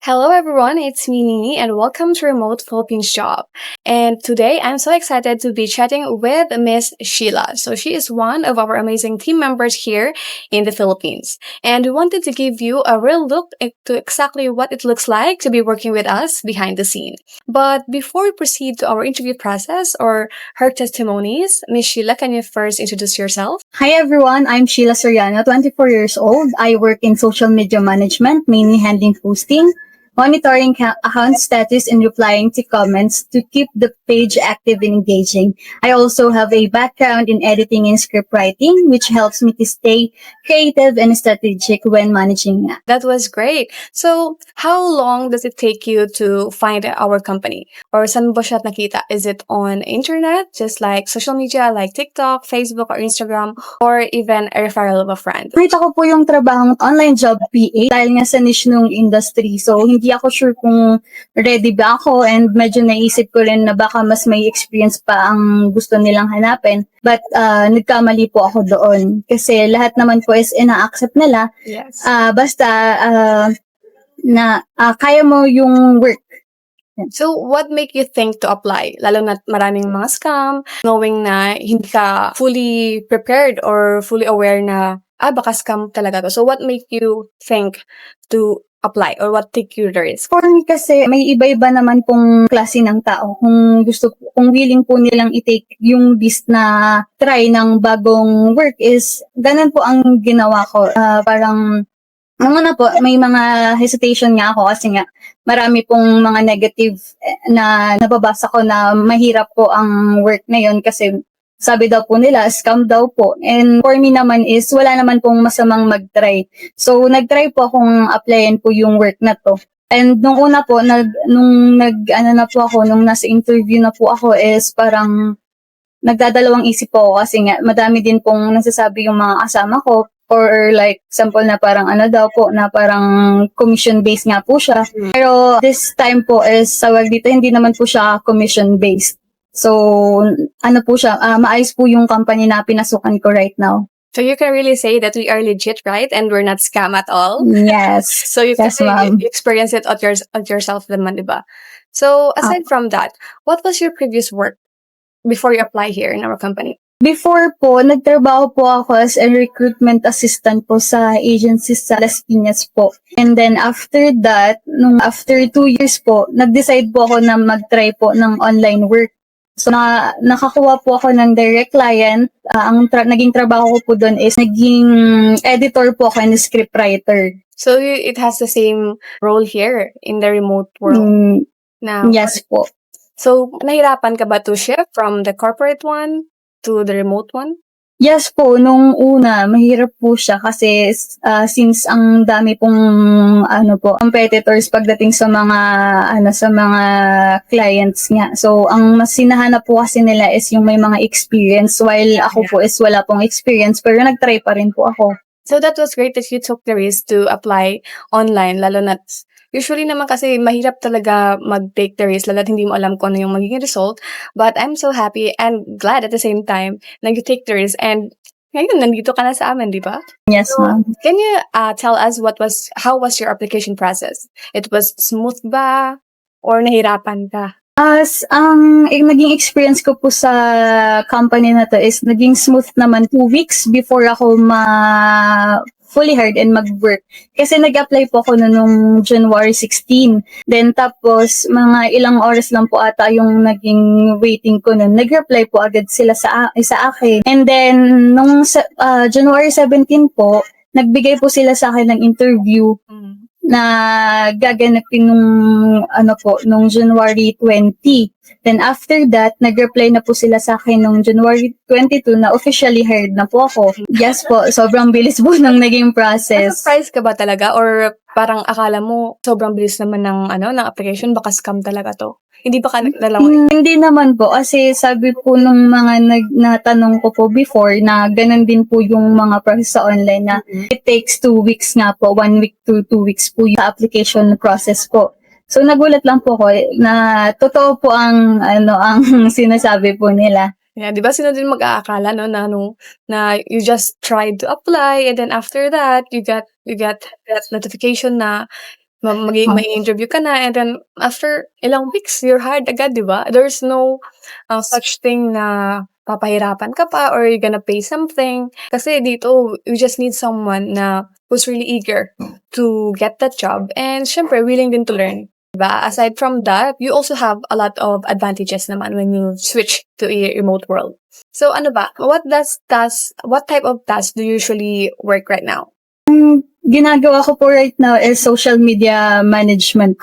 Hello everyone, it's me Nini and welcome to Remote Philippines Job. And today I'm so excited to be chatting with Miss Sheila. So she is one of our amazing team members here in the Philippines. And we wanted to give you a real look to exactly what it looks like to be working with us behind the scene. But before we proceed to our interview process or her testimonies, Miss Sheila, can you first introduce yourself? Hi everyone, I'm Sheila Soriano, 24 years old. I work in social media management, mainly handling posting, monitoring account status, and replying to comments to keep the page active and engaging. I also have a background in editing and script writing, which helps me to stay creative and strategic when managing. That was great. So, how long does it take you to find our company? Or saan ba siya nakita? Is it on internet, just like social media like TikTok, Facebook, or Instagram, or even a referral of a friend? Nakita ko po yung trabahong online job PA dahil nga sa niche nung industry. So, hindi ako sure kung ready ba ako and medyo naisip ko rin na baka mas may experience pa ang gusto nilang hanapin. But nagkamali po ako doon. Kasi lahat naman po is ina-accept nila. Yes. Basta kaya mo yung work. So, what make you think to apply? Lalo na maraming mga scam, knowing na hindi ka fully prepared or fully aware na, baka scam talaga to. So, what make you think to apply or what take you the risk? For me kasi, may iba-iba naman pong klase ng tao. Kung willing po nilang i-take yung risk na try ng bagong work is, ganun po ang ginawa ko. Parang, po, may mga hesitation nga ako kasi nga, marami pong mga negative na nababasa ko na mahirap po ang work na yun kasi sabi daw po nila, scam daw po. And for me naman is, wala naman pong masamang mag-try. So, nag-try po akong applyin po yung work na to. And nung una po, nung nasa interview na po ako is parang nagdadalawang isip po ako kasi nga madami din pong nasasabi yung mga kasama ko or like example na parang na parang commission based nga po siya. Pero this time po is tawag dito hindi naman po siya commission based. So po siya, maayos po yung company na pinasukan ko right now. So you can really say that we are legit, right? And we're not scam at all. Yes. So you Yes, can ma'am. experience it at yourself naman, diba? So aside from that, what was your previous work before you apply here in our company? Before po, nagtrabaho po ako as a recruitment assistant po sa agency sa Las Piñas po. And then after that, after 2 years po, nag-decide po ako na mag-try po ng online work. So, nakakuha po ako ng direct client. Ang naging trabaho ko po doon is naging editor po ako and script writer. So, it has the same role here in the remote world now? Yes po. So, nahirapan ka ba to shift from the corporate one to the remote one? Yes po, nung una, mahirap po siya kasi since ang dami pong competitors pagdating sa mga clients nga. So, ang mas sinahanap po kasi nila is yung may mga experience while ako po is wala pong experience pero nag-try pa rin po ako. So, that was great that you took the risk to apply online, lalo na usually naman kasi mahirap talaga mag-take the risk lalo at hindi mo alam kung ano yung magiging result. But I'm so happy and glad at the same time na you take the risk and ngayon nandito ka na sa amin, di ba? Yes, ma'am. Can you tell us how was your application process? It was smooth ba or nahirapan ka? Naging experience ko po sa company na to is naging smooth naman 2 weeks before ako fully hired and mag-work. Kasi nag-apply po ako nung January 16. Then tapos, mga ilang oras lang po ata yung naging waiting ko nun. Nag-reply po agad sila sa akin. And then, nung January 17 po, nagbigay po sila sa akin ng interview na gaganapin nung January 20. Then after that, nag-reply na po sila sa akin nung January 22 na officially hired na po ako. Yes po, sobrang bilis po ng naging process. Na-surprise ka ba talaga or parang akala mo sobrang bilis naman ng application, baka scam talaga to? Hindi ba ka nalaman? Hindi naman po kasi sabi po nung mga natanong ko po before na ganun din po yung mga process sa online na it takes 2 weeks nga po, 1 week to 2 weeks po yung application process po. So nagulat lang po ko na totoo po ang sinasabi po nila. Yeah, 'di ba sino din mag-aakala na you just tried to apply and then after that you got that notification na May interview ka na and then after ilang weeks, you're hired agad, di ba? There's no such thing na papahirapan ka pa or you're gonna pay something. Kasi dito, you just need someone na who's really eager to get that job and syempre willing din to learn. Diba? Aside from that, you also have a lot of advantages naman when you switch to a remote world. So ano ba? What type of tasks do you usually work right now? Ginagawa ko po right now is social media management.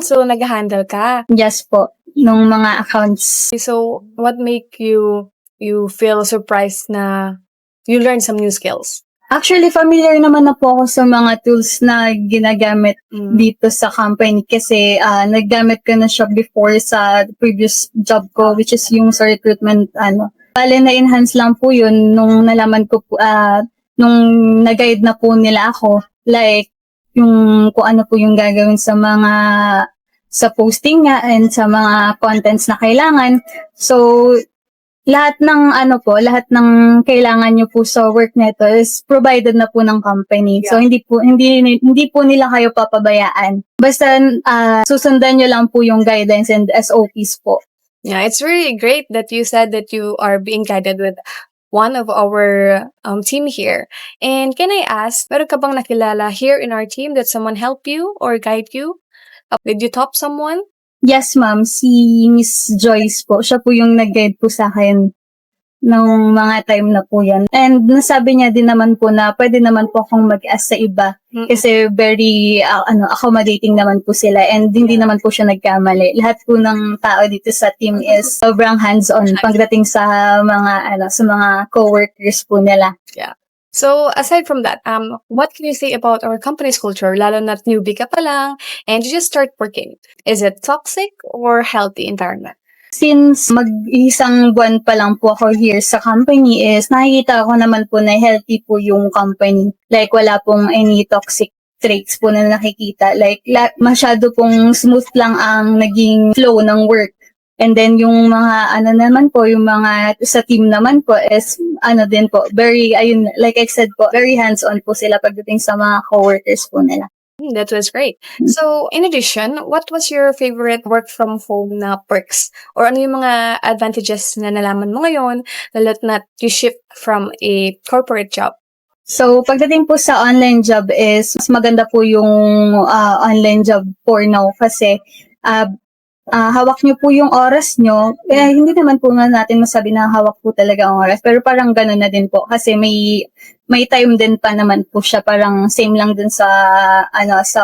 So nag-handle ka. Yes po, nung mga accounts. So what make you feel surprised na you learn some new skills? Actually, familiar naman na po ako sa mga tools na ginagamit dito sa company kasi naggamit ko na siya before sa previous job ko, which is yung sa recruitment. Bale, na-enhance lang po yun nung nalaman ko po, nung nag-guide na po nila ako, like, yung kung ano po yung gagawin sa posting nga and sa mga contents na kailangan. So, lahat ng kailangan nyo po sa work neto is provided na po ng company. Yeah. So, hindi po nila kayo papabayaan. Basta, susundan nyo lang po yung guidelines and SOPs po. Yeah, it's really great that you said that you are being guided with one of our team here. And can I ask, meron ka bang nakilala here in our team that someone help you or guide you? Did you top someone? Yes, ma'am. Si Miss Joyce po. Siya po yung nag-guide po sa akin nung mga time na po yan. And nasabi niya din naman po na pwede naman po akong mag-ask sa iba. Kasi very accommodating naman po sila and hindi naman po siya nagkamali. Lahat po ng tao dito sa team is sobrang hands-on pagdating sa mga co-workers po nila. Yeah. So, aside from that, what can you say about our company's culture? Lalo na't newbie ka pa lang and you just start working. Is it toxic or healthy environment? Since mag-isang buwan pa lang po ako here sa company is nakikita ko naman po na healthy po yung company. Like wala pong any toxic traits po na nakikita. Like masyado pong smooth lang ang naging flow ng work. And then yung mga naman po, yung mga sa team naman po is din po, very, like I said po, very hands-on po sila pagdating sa mga co-workers po nila. That was great. So, in addition, what was your favorite work from home na perks? Or ano yung mga advantages na nalaman mo ngayon lalo't na you shift from a corporate job? So, pagdating po sa online job is, mas maganda po yung online job for now kasi hawak nyo po yung oras nyo. Hindi naman po nga natin masabi na hawak po talaga ang oras. Pero parang gano'n na din po. Kasi may time din pa naman po siya. Parang same lang din sa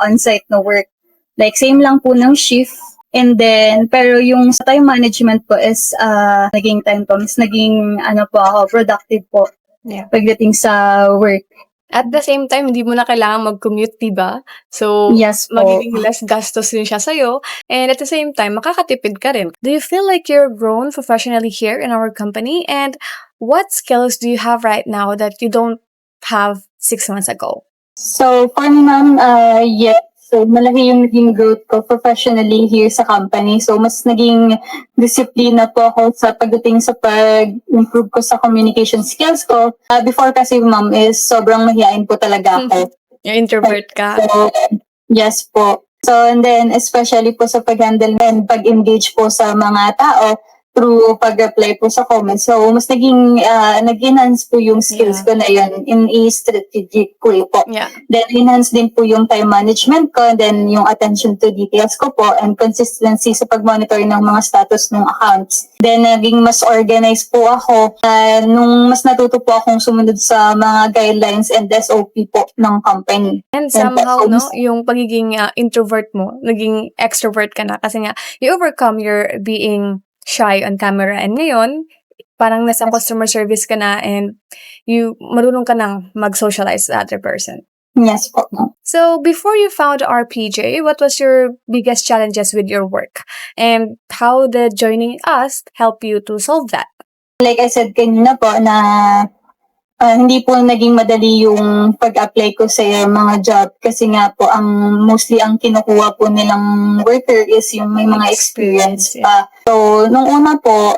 on-site na work. Like same lang po ng shift. And then, pero yung sa time management po is naging time po. Mas naging po ako, productive po. Yeah. Pagdating sa work. At the same time, hindi mo na kailangan mag-commute, diba? So, yes po. magiging less gastos din siya sa'yo. And at the same time, makakatipid ka rin. Do you feel like you're grown professionally here in our company? And what skills do you have right now that you don't have 6 months ago? So, for me, ma'am, yes. So, malaki yung naging growth ko professionally here sa company. So, mas naging disiplina po ako sa pagdating sa pag-improve ko sa communication skills ko. Before kasi, ma'am, is sobrang mahihain po talaga ako. Yung introvert ka. So, yes po. So, and then, especially po sa pag-handle and pag-engage po sa mga tao through pag-reply po sa comments. So, mas nag-enhance po yung skills ko na yun in a strategic way po. Yeah. Then, enhance din po yung time management ko, then yung attention to details ko po, and consistency sa pag-monitor ng mga status ng accounts. Then, naging mas organized po ako, nung mas natuto po akong sumunod sa mga guidelines and SOP po ng company. And somehow, yung pagiging introvert mo, naging extrovert ka na kasi nga, you overcome your being shy on camera. And ngayon, parang nasa customer service ka na and marunong ka nang mag-socialize sa other person. Yes po. So, before you found RPJ, what was your biggest challenges with your work? And how did joining us help you to solve that? Like I said kanina po na hindi po naging madali yung pag-apply ko sa mga job kasi nga po mostly ang kinukuha po nilang worker is yung may mga experience pa. So, nung una po,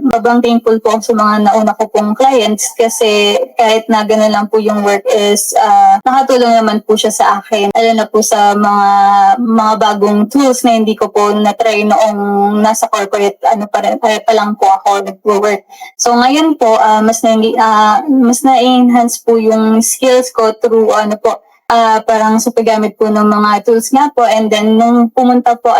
babang thankful po ako sa mga nauna ko pong clients kasi kahit na gano'n lang po yung work is nakatulong naman po siya sa akin. Lalo na po sa mga bagong tools na hindi ko po na-try noong nasa corporate pa lang po ako nag-work. So, ngayon po, mas na-enhance po yung skills ko through parang sa paggamit po ng mga tools nga po. And then, nung napunta po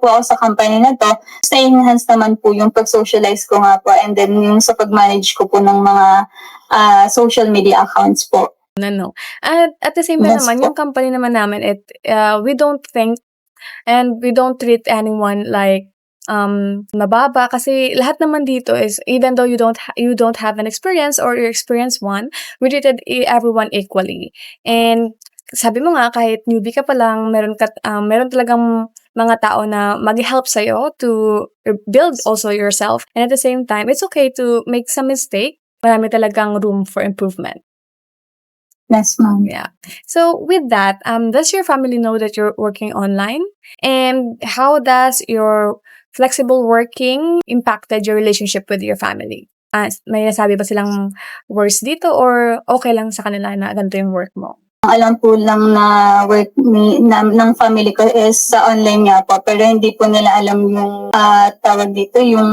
ako sa company na to, mas na-enhance naman po yung pag-socialize ko nga po. And then, yung sa pag-manage ko po ng mga social media accounts po. No. At the same time Yes naman, po. yung company naman namin, we don't think and we don't treat anyone like mababa kasi lahat naman dito is even though you don't have an experience or you experience one, we treated everyone equally. And sabi mo nga kahit newbie ka pa lang, meron talagang mga tao na mag-help sa'yo to build also yourself. And at the same time, it's okay to make some mistake. Marami talagang room for improvement. Yes, ma'am. Yeah. So with that, does your family know that you're working online? And how does your flexible working impacted your relationship with your family? May nasabi ba silang worse dito or okay lang sa kanila na ganito yung work mo? Ang alam po lang na work ng family ko is sa online nga po, pero hindi po nila alam yung tawag dito, yung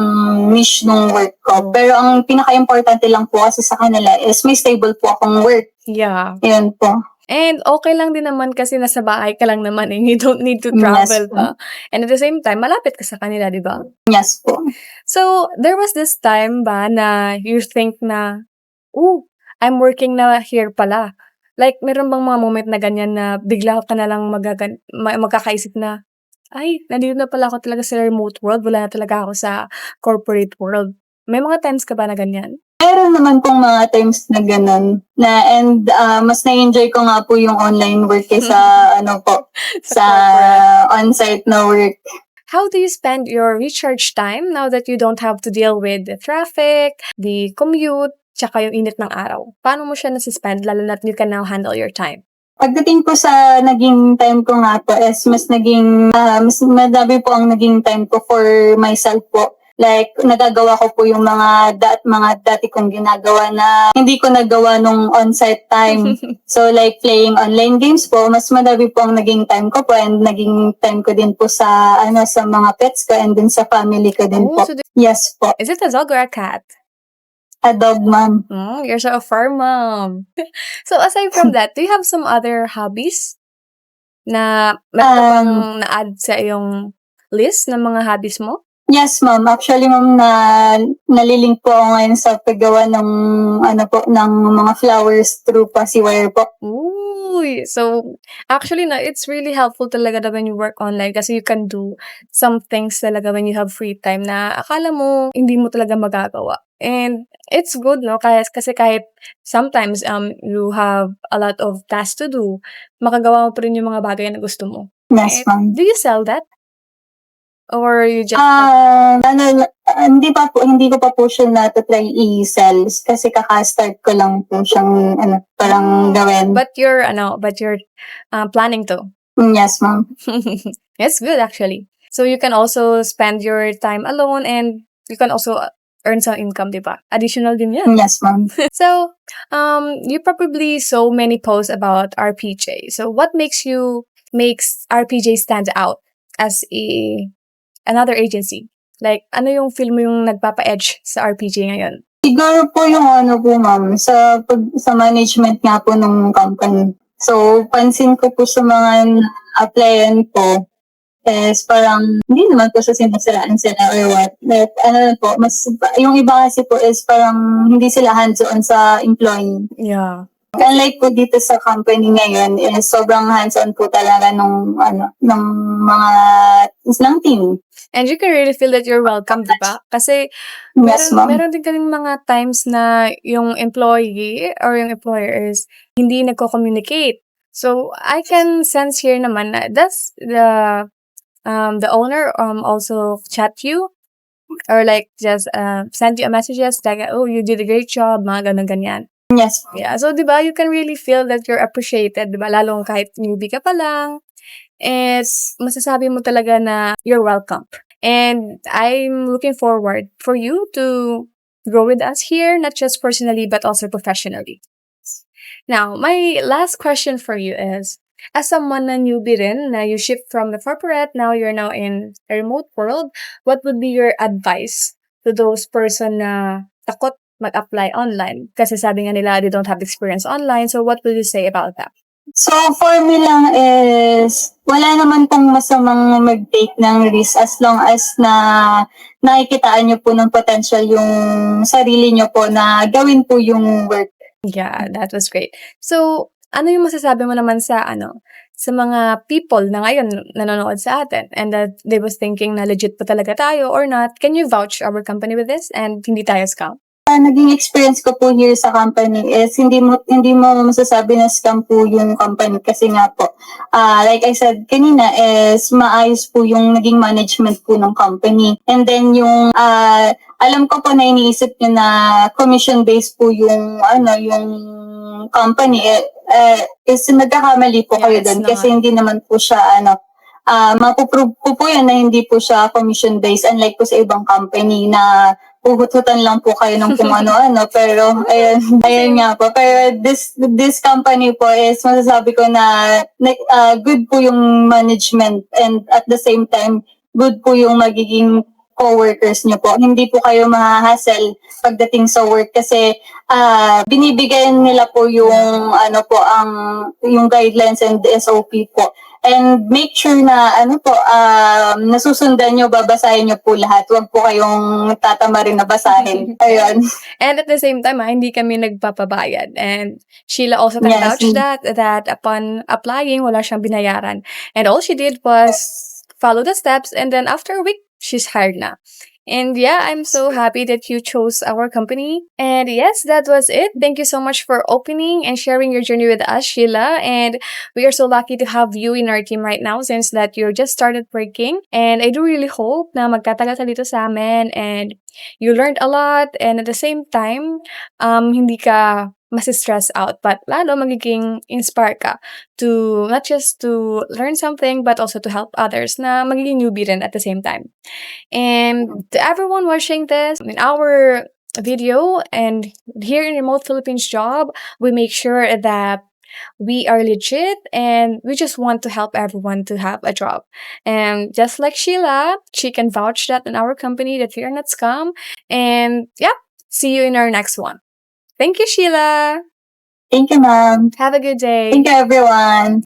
niche ng work ko. Pero ang pinaka-importante lang po kasi sa kanila is may stable po akong work. Yeah. Yun po. And okay lang din naman kasi nasa bahay ka lang naman eh. You don't need to travel Yes po. pa. And at the same time, malapit ka sa kanila, di ba? Yes po. So, there was this time ba na you think na, I'm working na here pala. Like, meron bang mga moment na ganyan na bigla ka na lang magkakaisip na, ay, nandito na pala ako talaga sa remote world, wala na talaga ako sa corporate world. May mga times ka ba na ganyan? Meron naman pong mga times na ganun. And mas na-enjoy ko nga po yung online work kaysa sa on-site na work. How do you spend your recharge time now that you don't have to deal with the traffic, the commute, tsaka yung init ng araw? Paano mo siya nasispend lalo na you can now handle your time? Pagdating po sa naging time ko nga po is mas madami po ang naging time ko for myself po. Like, nagagawa ko po yung mga dati kong ginagawa na hindi ko nagawa nung on-site time. So, like, playing online games po, mas madami po ang naging time ko po and naging time ko din po sa mga pets ko and din sa family ko din po. So Yes po. is it a dog or a cat? A dog, ma'am. You're so a fur mom. So, aside from that, do you have some other hobbies na meron ka bang na-add sa iyong list ng mga hobbies mo? Yes, ma'am. Actually, ma'am, nalilink po ako ngayon sa paggawa ng ng mga flowers through Paciwire po. Uy, so actually it's really helpful talaga na when you work online kasi you can do some things talaga when you have free time na akala mo hindi mo talaga magagawa. And it's good, no? Kasi kahit sometimes you have a lot of tasks to do, makagawa mo pa rin yung mga bagay na gusto mo. Yes, ma'am. Do you sell that? Or you just hindi ko pa po siya na-try i-sell kasi kaka-start ko lang po siyang parang gawin. But you're planning to? Yes, ma'am. It's good actually. So you can also spend your time alone and you can also earn some income, di ba? Additional din yan. Yes, ma'am. So, you probably saw many posts about RPJ. So what makes RPJ stand out as another agency? Like, ano yung feel mo yung nagpapa-edge sa RPJ ngayon? Siguro po yung po, ma'am, sa management nga po ng company. So, pansin ko po sa mga applyan po is parang hindi naman po sa sinasiraan sila or what. Like, yung iba kasi po is parang hindi sila hands-on sa employee. Yeah. Unlike po dito sa company ngayon, is sobrang hands-on po talaga ng team. And you can really feel that you're welcome, di ba? Kasi Yes, ma'am. meron din kaming mga times na yung employee or yung employer is hindi nagko-communicate. So, I can sense here naman na does the owner also chat you Or like just send you a messages like, oh, you did a great job, mga ganun-ganyan. Yes. Yeah, so 'di ba, you can really feel that you're appreciated, 'di ba? Lalo kahit newbie ka pa lang, is masasabi mo talaga na you're welcome. And I'm looking forward for you to grow with us here, not just personally but also professionally. Now, my last question for you is, as someone na newbie rin, na you shift from the corporate, now you're now in a remote world, what would be your advice to those person na takot mag-apply online? Kasi sabi nga nila, they don't have experience online. So what will you say about that? So, for me lang is, wala naman pong masamang mag-take ng risk as long as na nakikitaan nyo po ng potential yung sarili nyo po na gawin po yung work. Yeah, that was great. So, ano yung masasabi mo naman sa sa mga people na ngayon nanonood sa atin and that they was thinking na legit pa talaga tayo or not? Can you vouch our company with this and hindi tayo scam? Naging experience ko po here sa company is hindi mo masasabi na scam po yung company kasi nga po like I said kanina is maayos po yung naging management po ng company, and then yung alam ko po na iniisip niyo na commission based po yung yung company is nagkakamali po kayo Yes, doon kasi hindi naman po siya mapuprove po yan na hindi po siya commission based, unlike po sa ibang company na puhut-hutan lang po kayo ng kung ano-ano. Pero, ayun nga po. Pero this company po is masasabi ko na good po yung management, and at the same time, good po yung magiging co-workers nyo po. Hindi po kayo mahahassle pagdating sa work kasi binibigyan nila po yung yung guidelines and SOP po. And make sure na nasusundan nyo, babasahin nyo po lahat. Huwag po kayong tatama rin na basahin. Ayun. And at the same time, hindi kami nagpapabayad. And Sheila also can Yes. vouch that upon applying, wala siyang binayaran. And all she did was follow the steps, and then after a week, she's hired na. And yeah, I'm so happy that you chose our company. And yes, that was it. Thank you so much for opening and sharing your journey with us, Sheila. And we are so lucky to have you in our team right now since that you just started working. And I do really hope na magtatagal ka dito sa amin and you learned a lot, and at the same time, hindi ka masi-stress out, but lalo magiging inspire ka to not just to learn something but also to help others na magiging newbie rin at the same time. And to everyone watching this in our video and here in Remote Philippines Job, we make sure that we are legit and we just want to help everyone to have a job. And just like Sheila, she can vouch that in our company that we are not scam. And yeah, see you in our next one. Thank you, Sheila. Thank you, ma'am. Have a good day. Thank you, everyone.